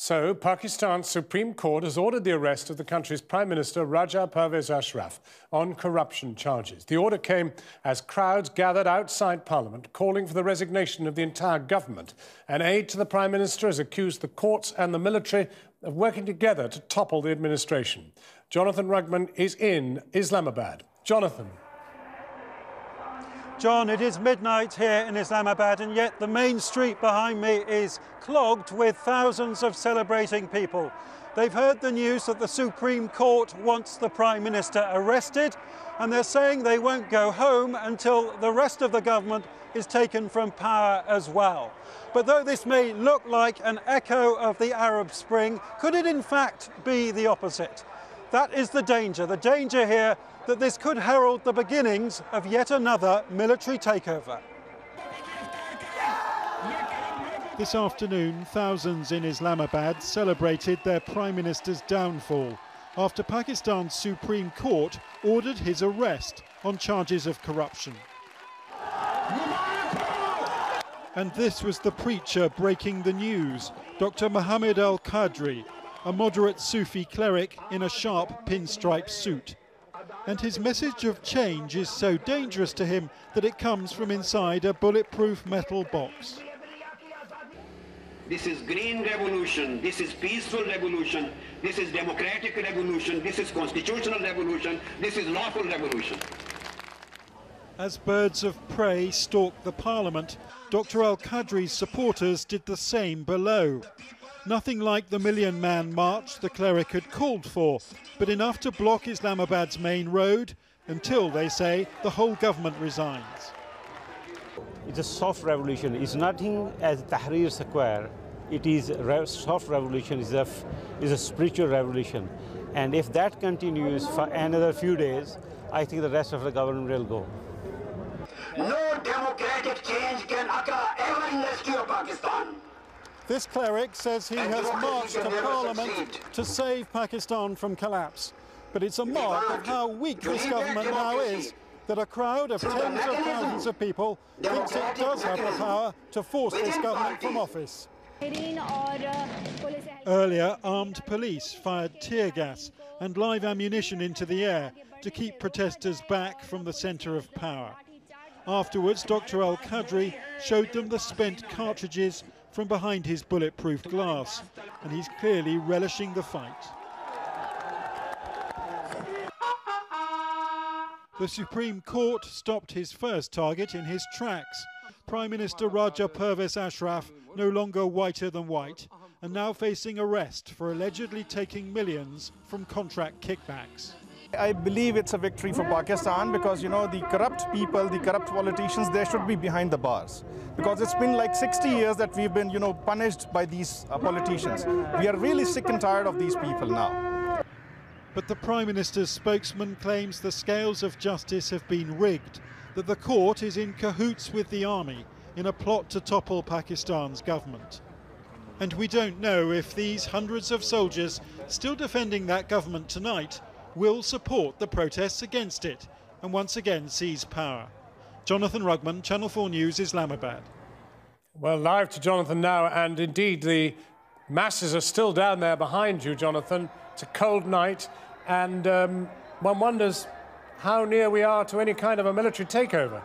So, Pakistan's Supreme Court has ordered the arrest of the country's Prime Minister Raja Pervez Ashraf on corruption charges. The order came as crowds gathered outside Parliament calling for the resignation of the entire government. An aide to the Prime Minister has accused the courts and the military of working together to topple the administration. Jonathan Rugman is in Islamabad. Jonathan. John, it is midnight here in Islamabad, and yet the main street behind me is clogged with thousands of celebrating people. They've heard the news that the Supreme Court wants the Prime Minister arrested, and they're saying they won't go home until the rest of the government is taken from power as well. But though this may look like an echo of the Arab Spring, could it in fact be the opposite? That is the danger here, that this could herald the beginnings of yet another military takeover. This afternoon, thousands in Islamabad celebrated their Prime Minister's downfall after Pakistan's Supreme Court ordered his arrest on charges of corruption. And this was the preacher breaking the news, Dr. Muhammad al-Qadri, a moderate Sufi cleric in a sharp pinstripe suit. And his message of change is so dangerous to him that it comes from inside a bulletproof metal box. This is green revolution, this is peaceful revolution, this is democratic revolution, this is constitutional revolution, this is lawful revolution. As birds of prey stalked the parliament, Dr. al-Qadri's supporters did the same below. Nothing like the million-man march the cleric had called for, but enough to block Islamabad's main road until, they say, the whole government resigns. It's a soft revolution. It's nothing as Tahrir Square. It is soft revolution. Is a spiritual revolution. And if that continues for another few days, I think the rest of the government will go. No democratic change can occur ever in the history of Pakistan. This cleric says he has marched to Parliament to save Pakistan from collapse. But it's a mark of how weak this government now is, that a crowd of tens of thousands of people thinks it does have the power to force this government from office. Earlier, armed police fired tear gas and live ammunition into the air to keep protesters back from the centre of power. Afterwards, Dr. al-Qadri showed them the spent cartridges from behind his bulletproof glass, and he's clearly relishing the fight. The Supreme Court stopped his first target in his tracks. Prime Minister Raja Pervez Ashraf, no longer whiter than white, and now facing arrest for allegedly taking millions from contract kickbacks. I believe it's a victory for Pakistan because, you know, the corrupt people, the corrupt politicians, they should be behind the bars. Because it's been like 60 years that we've been, punished by these politicians. We are really sick and tired of these people now. But the Prime Minister's spokesman claims the scales of justice have been rigged, that the court is in cahoots with the army in a plot to topple Pakistan's government. And we don't know if these hundreds of soldiers still defending that government tonight will support the protests against it and once again seize power. Jonathan Rugman, Channel 4 News, Islamabad. Well, live to Jonathan now, and indeed the masses are still down there behind you, Jonathan. It's a cold night, and one wonders how near we are to any kind of a military takeover.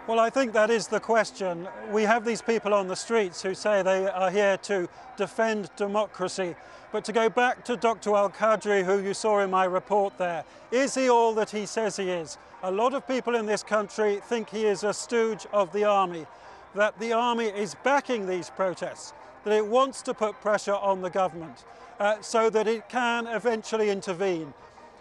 Well, I think that is the question. We have these people on the streets who say they are here to defend democracy. But to go back to Dr. al-Qadri, who you saw in my report there, is he all that he says he is? A lot of people in this country think he is a stooge of the army, that the army is backing these protests, that it wants to put pressure on the government so that it can eventually intervene.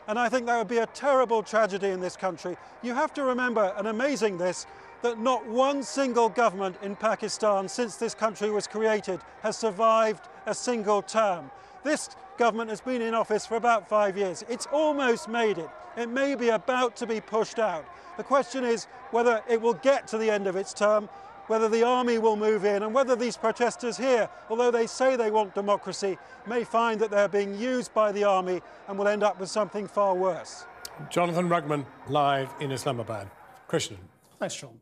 And I think that would be a terrible tragedy in this country. You have to remember, and amazing this, that not one single government in Pakistan since this country was created has survived a single term. This government has been in office for about 5 years. It's almost made it. It may be about to be pushed out. The question is whether it will get to the end of its term, whether the army will move in, and whether these protesters here, although they say they want democracy, may find that they're being used by the army and will end up with something far worse. Jonathan Rugman, live in Islamabad. Christian. Thanks, John.